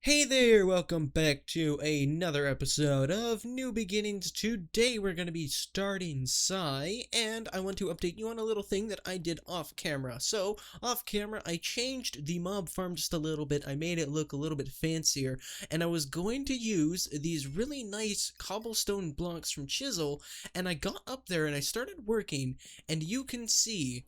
Hey there, welcome back to another episode of New Beginnings. Today we're going to be starting Psy, and I want to update you on a little thing that I did off camera. So, off camera, I changed the mob farm just a little bit. I made it look a little bit fancier, and I was going to use these really nice cobblestone blocks from Chisel, and I got up there and I started working, and you can see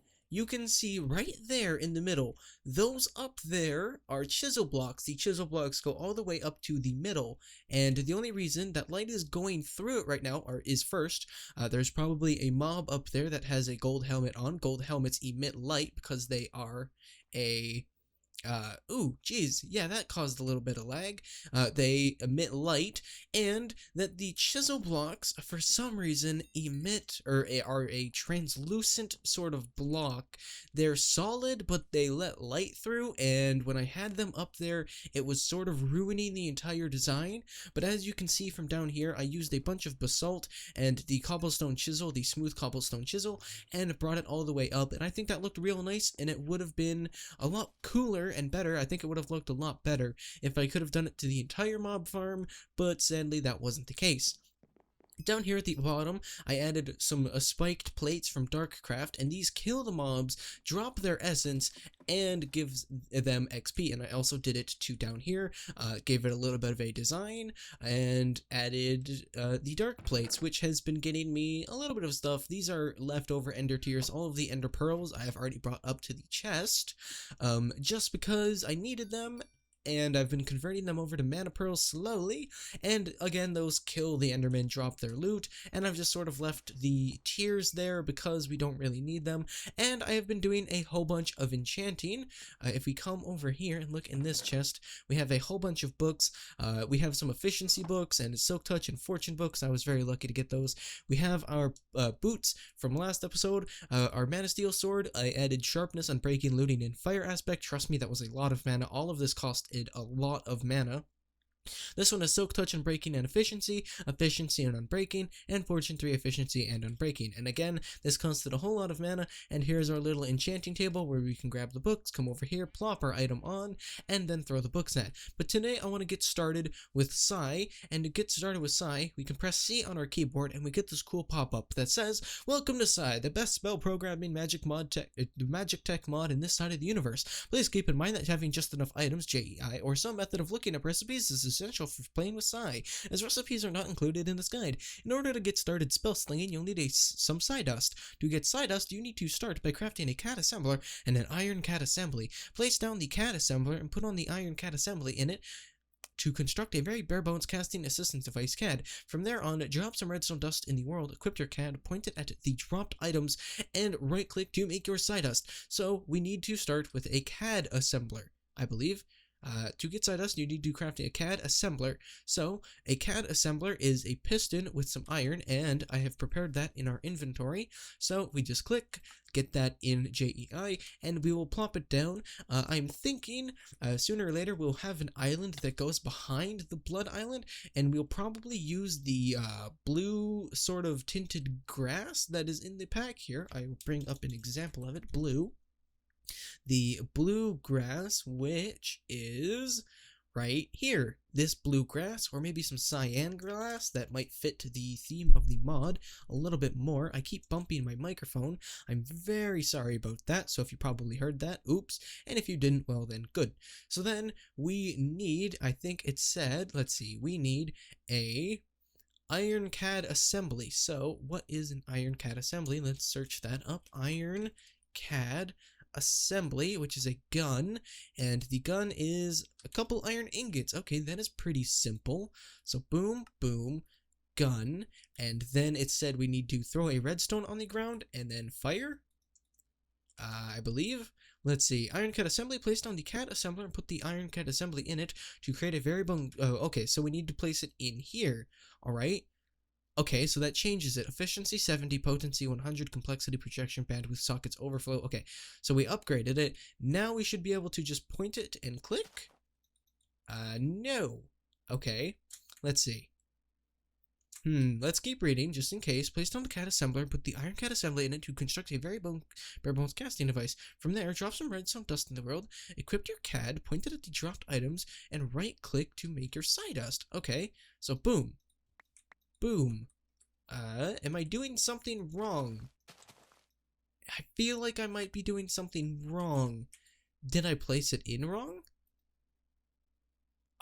right there in the middle, those up there are chisel blocks. The chisel blocks go all the way up to the middle, and the only reason that light is going through it right now is first, there's probably a mob up there that has a gold helmet on. Gold helmets emit light because they are a that caused a little bit of lag. They emit light, and that the chisel blocks, for some reason, emit, or are a translucent sort of block. They're solid, but they let light through, and when I had them up there, it was sort of ruining the entire design. But as you can see from down here, I used a bunch of basalt and the cobblestone chisel, the smooth cobblestone chisel, and brought it all the way up, and I think that looked real nice, and it would have been a lot cooler and better. I think it would have looked a lot better if I could have done it to the entire mob farm, but sadly that wasn't the case. Down here at the bottom, I added some spiked plates from Darkcraft, and these kill the mobs, drop their essence, and gives them XP. And I also did it to down here, gave it a little bit of a design, and added the dark plates, which has been getting me a little bit of stuff. These are leftover ender tears. All of the ender pearls I have already brought up to the chest, just because I needed them. And I've been converting them over to mana pearls slowly, and again, those kill the endermen, drop their loot, and I've just sort of left the tears there because we don't really need them. And I have been doing a whole bunch of enchanting. If we come over here and look in this chest, we have a whole bunch of books. We have some efficiency books and silk touch and fortune books. I was very lucky to get those. We have our boots from last episode, our mana steel sword. I added sharpness, unbreaking, looting, and fire aspect. Trust me, that was a lot of mana. All of this cost a lot of mana. This one is Silk Touch, Unbreaking, and Efficiency and Unbreaking, and Fortune 3 Efficiency and Unbreaking. And again, this costed a whole lot of mana, and here's our little enchanting table where we can grab the books, come over here, plop our item on, and then throw the books at. But today I want to get started with Psy, and to get started with Psy, we can press C on our keyboard, and we get this cool pop-up that says, "Welcome to Psy, the best spell programming magic tech mod in this side of the universe. Please keep in mind that having just enough items, JEI, or some method of looking up recipes is essential for playing with Psy, as recipes are not included in this guide. In order to get started spell slinging, you'll need some Psy dust. To get Psy dust, you need to start by crafting a cat assembler and an iron cat assembly. Place down the cat assembler and put on the iron cat assembly in it to construct a very bare-bones casting assistance device CAD. From there on, drop some redstone dust in the world, equip your CAD, point it at the dropped items, and right-click to make your Psy dust. So we need to start with a CAD assembler, I believe. To get Psy dust, you need to craft a CAD assembler. So, a CAD assembler is a piston with some iron, and I have prepared that in our inventory. So, we just click, get that in JEI, and we will plop it down. I'm thinking sooner or later we'll have an island that goes behind the blood island, and we'll probably use the blue sort of tinted grass that is in the pack here. I will bring up an example of it, blue. The blue grass, which is right here. This blue grass, or maybe some cyan grass that might fit the theme of the mod a little bit more. I keep bumping my microphone. I'm very sorry about that, so if you probably heard that, oops. And if you didn't, well then, good. So then we need, I think it said, let's see, we need a iron CAD assembly. So what is an iron CAD assembly? Let's search that up. Iron CAD assembly, which is a gun, and the gun is a couple iron ingots. Okay, that is pretty simple. So boom, boom, gun, and then it said we need to throw a redstone on the ground and then fire, I believe. Let's see, iron CAD assembly, place down the CAD assembler and put the iron CAD assembly in it to create a variable. Okay, so we need to place it in here. All right. Okay, so that changes it. Efficiency 70, potency 100, complexity, projection, bandwidth, sockets, overflow. Okay, so we upgraded it. Now we should be able to just point it and click. No. Okay, let's see. Let's keep reading, just in case. Place down the CAD assembler and put the iron CAD assembly in it to construct a bare bones casting device. From there, drop some redstone dust in the world, equip your CAD, point it at the dropped items, and right-click to make your sawdust. Okay, so boom. Boom. Am I doing something wrong? I feel like I might be doing something wrong. Did I place it in wrong?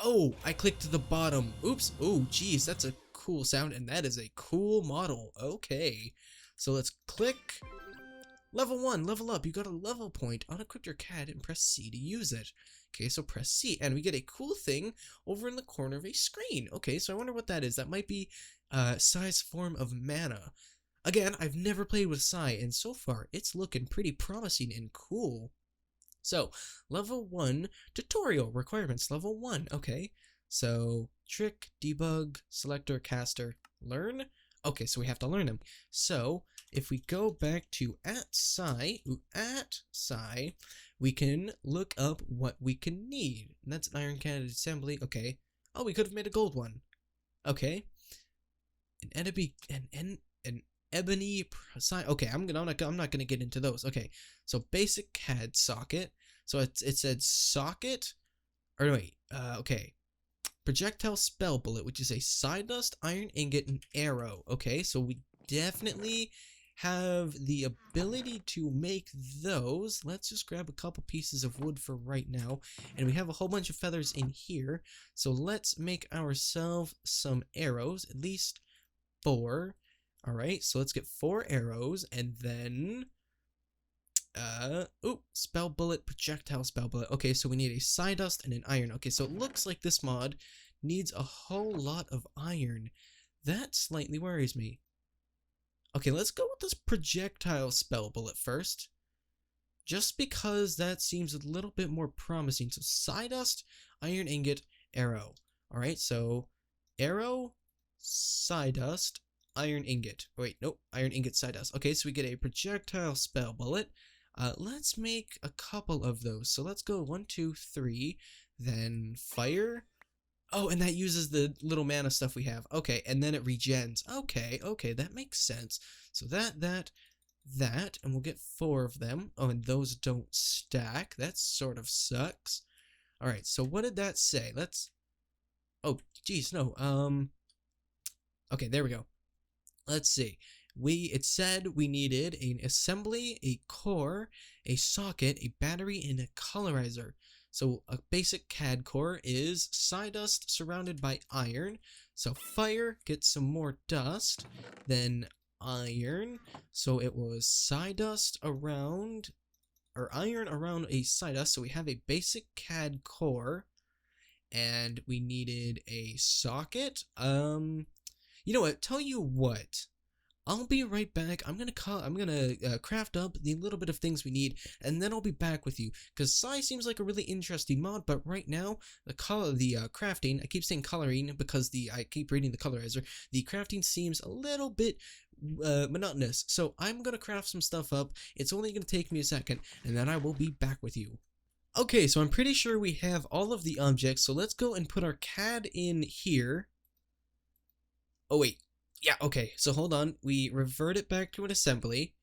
Oh, I clicked to the bottom. Oops. Oh, geez, that's a cool sound, and that is a cool model. Okay, so let's click. Level 1, level up. You got a level point. Unequip your CAD and press C to use it. Okay, so press C, and we get a cool thing over in the corner of a screen. Okay, so I wonder what that is. That might be Psy's form of mana. Again, I've never played with Psy, and so far, it's looking pretty promising and cool. So, level 1, tutorial requirements, level 1, okay. So, trick, debug, selector, caster, learn. Okay, so we have to learn them. So, if we go back to @Psy, we can look up what we can need. And that's an iron cannon assembly, okay. Oh, we could have made a gold one. Okay. An ebony Psy. Okay, I'm not gonna get into those. Okay, so basic CAD socket. So it said socket, or wait, okay. Projectile spell bullet, which is a sawdust, iron ingot, and arrow. Okay, so we definitely have the ability to make those. Let's just grab a couple pieces of wood for right now, and we have a whole bunch of feathers in here. So let's make ourselves some arrows, at least 4. All right, so let's get 4 arrows, and then spell bullet, projectile spell bullet. Okay, so we need a sawdust and an iron. Okay, so it looks like this mod needs a whole lot of iron. That slightly worries me. Okay, let's go with this projectile spell bullet first, just because that seems a little bit more promising. So sawdust, iron ingot, arrow. All right, so arrow, sawdust, iron ingot. Wait, nope, iron ingot, sawdust. Okay, so we get a projectile spell bullet. Let's make a couple of those. So let's go 1, 2, 3, then fire. Oh, and that uses the little mana stuff we have. Okay, and then it regens. Okay, that makes sense. So that, and we'll get 4 of them. Oh, and those don't stack. That sort of sucks. All right, so what did that say? Let's, oh, geez, no. Okay, there we go. Let's see. It said we needed an assembly, a core, a socket, a battery, and a colorizer. So a basic CAD core is sawdust surrounded by iron. So fire, get some more dust, then iron. So it was sawdust around, or iron around a sawdust. So we have a basic CAD core, and we needed a socket. You know what? Tell you what. I'll be right back. I'm gonna craft up the little bit of things we need, and then I'll be back with you. Cause Psy seems like a really interesting mod, but right now the crafting. I keep saying coloring because I keep reading the colorizer. The crafting seems a little bit monotonous. So I'm gonna craft some stuff up. It's only gonna take me a second, and then I will be back with you. Okay, so I'm pretty sure we have all of the objects. So let's go and put our CAD in here. Oh wait. Yeah, okay, so hold on. We revert it back to an assembly.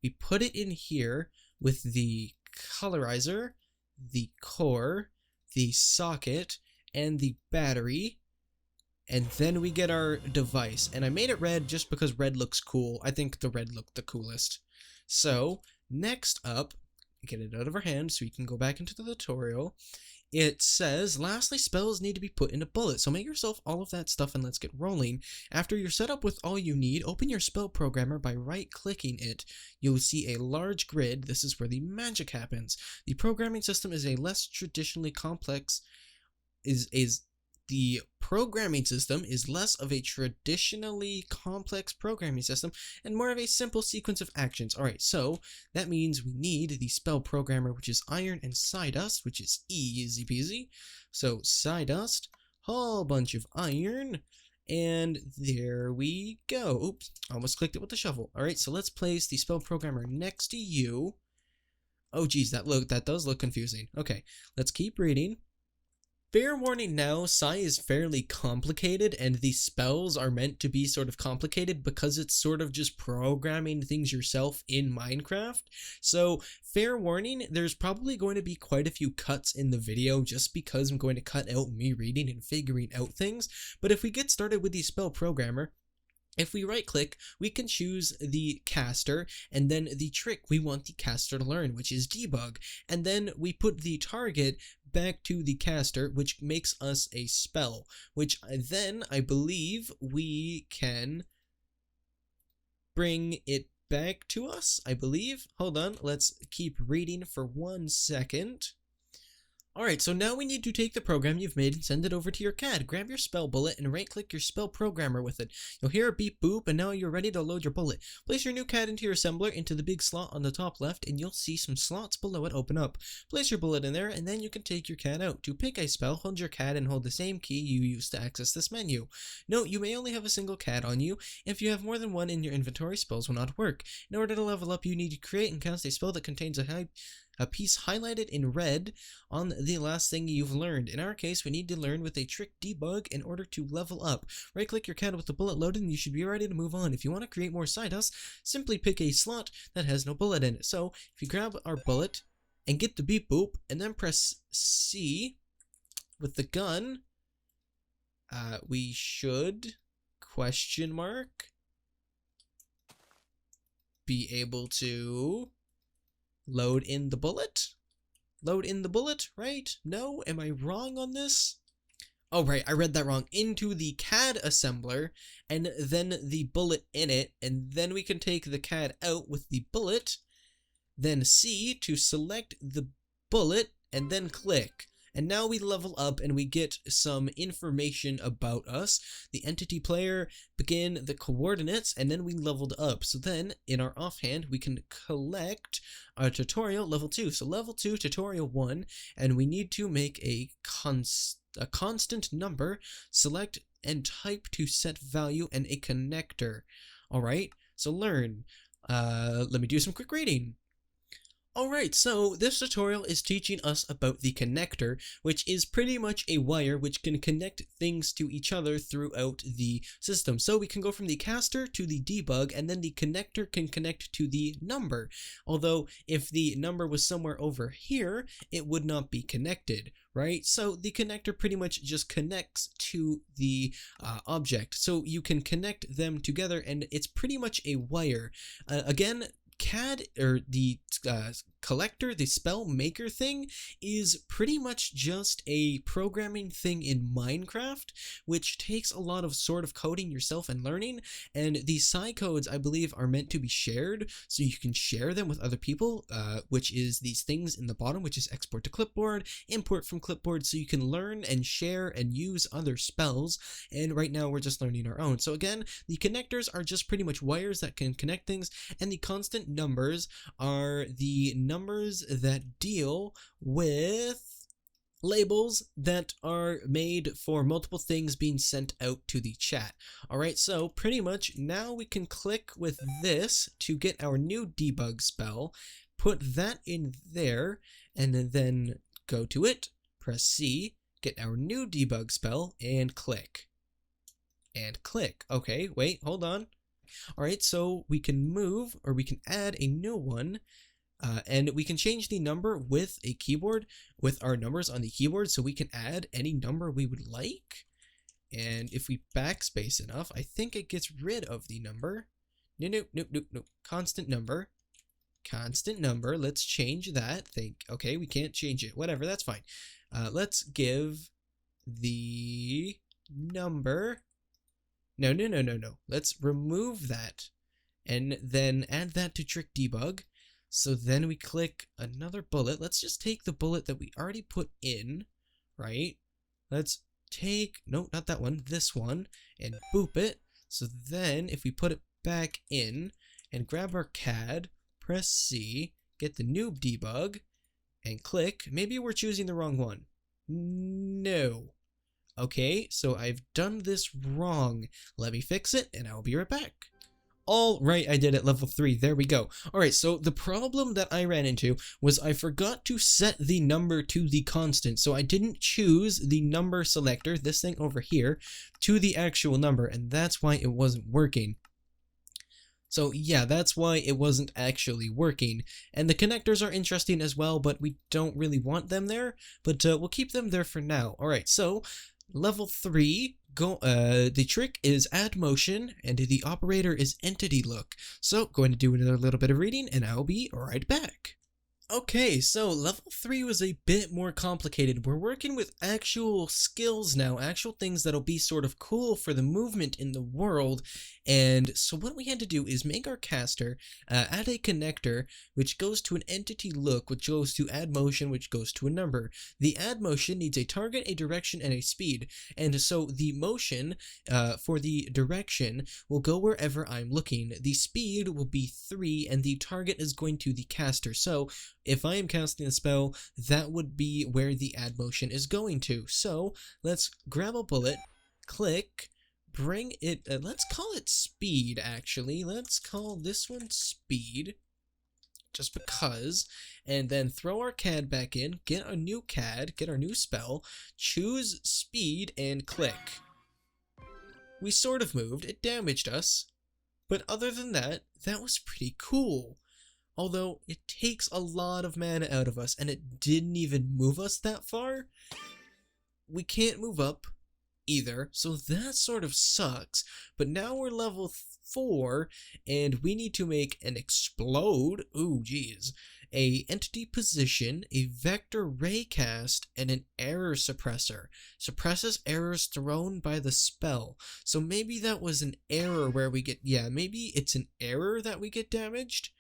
We put it in here with the colorizer, the core, the socket, and the battery. And then we get our device. And I made it red just because red looks cool. I think the red looked the coolest. So, next up, get it out of our hand so we can go back into the tutorial. It says, lastly, spells need to be put into bullets. So make yourself all of that stuff and let's get rolling. After you're set up with all you need, open your spell programmer by right-clicking it. You'll see a large grid. This is where the magic happens. The programming system is a less traditionally complex, the programming system is less of a traditionally complex programming system and more of a simple sequence of actions. Alright, so that means we need the spell programmer, which is iron and sawdust, which is easy peasy. So sawdust, whole bunch of iron, and there we go. Oops, almost clicked it with the shovel. Alright, so let's place the spell programmer next to you. Oh geez, that does look confusing. Okay, let's keep reading. Fair warning now, Psi is fairly complicated, and these spells are meant to be sort of complicated because it's sort of just programming things yourself in Minecraft. So, fair warning, there's probably going to be quite a few cuts in the video just because I'm going to cut out me reading and figuring out things. But if we get started with the spell programmer, if we right click, we can choose the caster and then the trick we want the caster to learn, which is debug. And then we put the target back to the caster, which makes us a spell, which then I believe we can bring it back to us, I believe. Hold on, let's keep reading for 1 second. Alright, so now we need to take the program you've made and send it over to your CAD. Grab your spell bullet and right-click your spell programmer with it. You'll hear a beep boop, and now you're ready to load your bullet. Place your new CAD into your assembler into the big slot on the top left, and you'll see some slots below it open up. Place your bullet in there, and then you can take your CAD out. To pick a spell, hold your CAD and hold the same key you used to access this menu. Note, you may only have a single CAD on you. If you have more than one in your inventory, spells will not work. In order to level up, you need to create and cast a spell that contains a piece highlighted in red on the last thing you've learned. In our case, we need to learn with a trick debug in order to level up. Right click your CAD with the bullet loaded and you should be ready to move on. If you want to create more side dust, simply pick a slot that has no bullet in it. So if you grab our bullet and get the beep boop and then press C with the gun, we should be able to load in the bullet? Load in the bullet, right? No? Am I wrong on this? Oh, right, I read that wrong. Into the CAD assembler, and then the bullet in it, and then we can take the CAD out with the bullet, then C to select the bullet, and then click. And now we level up and we get some information about us. The entity player, begin the coordinates, and then we leveled up. So then, in our offhand, we can collect our tutorial level 2. So level 2, tutorial 1, and we need to make a constant number, select and type to set value, and a connector. Alright, so learn. Let me do some quick reading. Alright, so this tutorial is teaching us about the connector, which is pretty much a wire which can connect things to each other throughout the system. So we can go from the caster to the debug, and then the connector can connect to the number. Although, if the number was somewhere over here, it would not be connected, right? So the connector pretty much just connects to the object. So you can connect them together, and it's pretty much a wire. Again, CAD, or the collector, the spell maker thing, is pretty much just a programming thing in Minecraft, which takes a lot of sort of coding yourself and learning, and these Psi codes, I believe, are meant to be shared, so you can share them with other people, which is these things in the bottom, which is export to clipboard, import from clipboard, so you can learn and share and use other spells, and right now we're just learning our own. So again, the connectors are just pretty much wires that can connect things, and the constant numbers are the numbers that deal with labels that are made for multiple things being sent out to the chat. Alright, so pretty much now we can click with this to get our new debug spell, put that in there, and then go to it, press C, get our new debug spell, and click. And click. Okay, wait, hold on. Alright, so we can move, or we can add a new one, and we can change the number with a keyboard, with our numbers on the keyboard, so we can add any number we would like. And if we backspace enough, I think it gets rid of the number. No. Constant number. Constant number. Let's change that. Okay, we can't change it. Whatever, that's fine. Let's give the number... No. Let's remove that and then add that to trick debug. So then we click another bullet. Let's just take the bullet that we already put in, right? Let's take, no, not that one, this one, and boop it. So then if we put it back in and grab our CAD, press C, get the noob debug, and click, maybe we're choosing the wrong one. No. Okay, so I've done this wrong. Let me fix it, and I'll be right back. All right, I did it, level 3. There we go. All right, so the problem that I ran into was I forgot to set the number to the constant. So I didn't choose the number selector, this thing over here, to the actual number, and that's why it wasn't working. So yeah, that's why it wasn't actually working. And the connectors are interesting as well, but we don't really want them there, but we'll keep them there for now. All right, so level 3, the trick is add motion, and the operator is entity look. So going to do another little bit of reading, and I'll be right back. Okay, so level 3 was a bit more complicated. We're working with actual skills now, actual things that'll be sort of cool for the movement in the world. And so what we had to do is make our caster add a connector, which goes to an entity look, which goes to add motion, which goes to a number. The add motion needs a target, a direction, and a speed. And so the motion for the direction will go wherever I'm looking. The speed will be 3, and the target is going to the caster. So if I am casting a spell, that would be where the add motion is going to. So let's grab a bullet, click, bring it, let's call it speed actually. Let's call this one speed, just because, and then throw our CAD back in, get a new CAD, get our new spell, choose speed, and click. We sort of moved, it damaged us, but other than that, that was pretty cool. Although, it takes a lot of mana out of us, and it didn't even move us that far. We can't move up either, so that sort of sucks. But now we're level 4, and we need to make an explode, ooh geez, a entity position, a vector raycast, and an error suppressor. Suppresses errors thrown by the spell. So maybe that was an error where we get, yeah, maybe it's an error that we get damaged.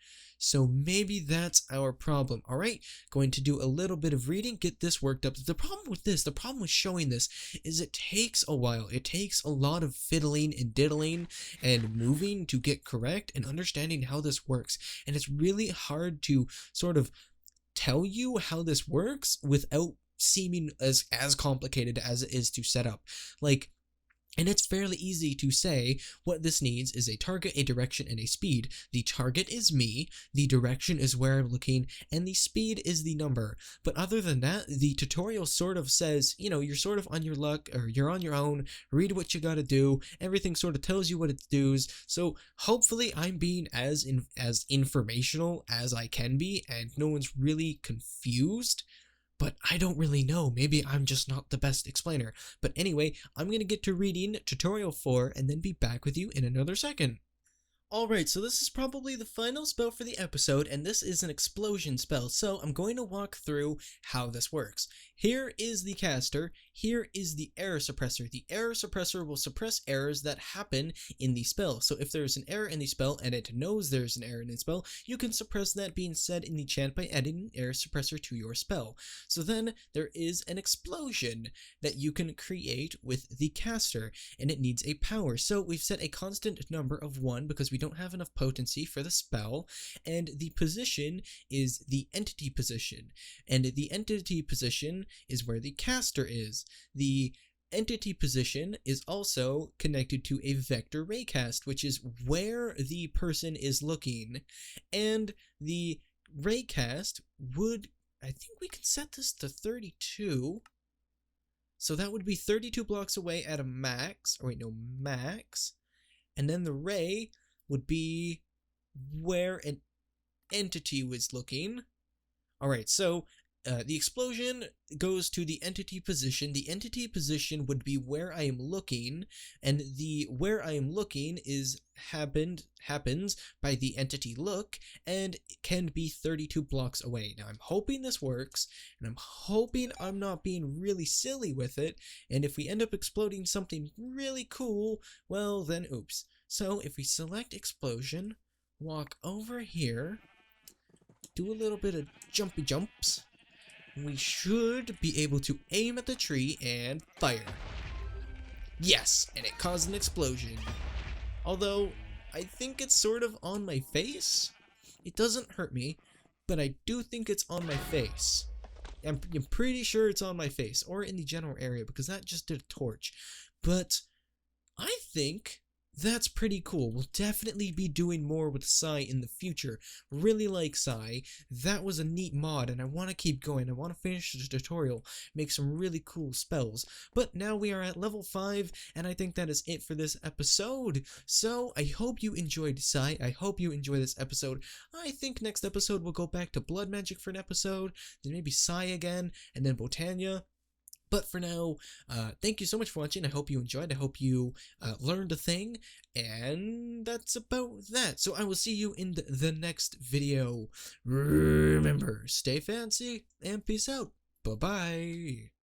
So maybe that's our problem. All right, going to do a little bit of reading, get this worked up. The problem with showing this is it takes a while. It takes a lot of fiddling and diddling and moving to get correct and understanding how this works. And it's really hard to sort of tell you how this works without seeming as complicated as it is to set up. And it's fairly easy to say what this needs is a target, a direction, and a speed. The target is me, the direction is where I'm looking, and the speed is the number. But other than that, the tutorial sort of says, you know, you're sort of on your luck, or you're on your own, read what you gotta do, everything sort of tells you what it does. So hopefully I'm being as informational as I can be, and no one's really confused. But I don't really know, maybe I'm just not the best explainer. But anyway, I'm gonna get to reading tutorial 4 and then be back with you in another second. Alright, so this is probably the final spell for the episode, and this is an explosion spell, so I'm going to walk through how this works. Here is the caster, here is the error suppressor. The error suppressor will suppress errors that happen in the spell. So if there's an error in the spell and it knows there's an error in the spell, you can suppress that being said in the chant by adding an error suppressor to your spell. So then there is an explosion that you can create with the caster, and it needs a power. So we've set a constant number of 1 because we don't have enough potency for the spell, and the position is the entity position, and the entity position is where the caster is. The entity position is also connected to a vector raycast, which is where the person is looking, and the raycast would, I think we can set this to 32, so that would be 32 blocks away at a max, or wait, no, max, and then the ray would be where an entity was looking. Alright, so the explosion goes to the entity position. The entity position would be where I am looking, and the where I am looking happens by the entity look, and can be 32 blocks away. Now I'm hoping this works, and I'm hoping I'm not being really silly with it, and if we end up exploding something really cool, well then oops. So if we select explosion, walk over here, do a little bit of jumpy jumps, we should be able to aim at the tree and fire. Yes, and it caused an explosion. Although, I think it's sort of on my face. It doesn't hurt me, but I do think it's on my face. I'm pretty sure it's on my face, or in the general area, because that just did a torch. But I think that's pretty cool. We'll definitely be doing more with Psy in the future. Really like Psy. That was a neat mod, and I want to keep going. I want to finish the tutorial, make some really cool spells. But now we are at level 5, and I think that is it for this episode. So I hope you enjoyed Psy. I hope you enjoy this episode. I think next episode we'll go back to Blood Magic for an episode, then maybe Psy again, and then Botania. But for now, thank you so much for watching. I hope you enjoyed. I hope you learned a thing. And that's about that. So I will see you in the next video. Remember, stay fancy and peace out. Bye-bye.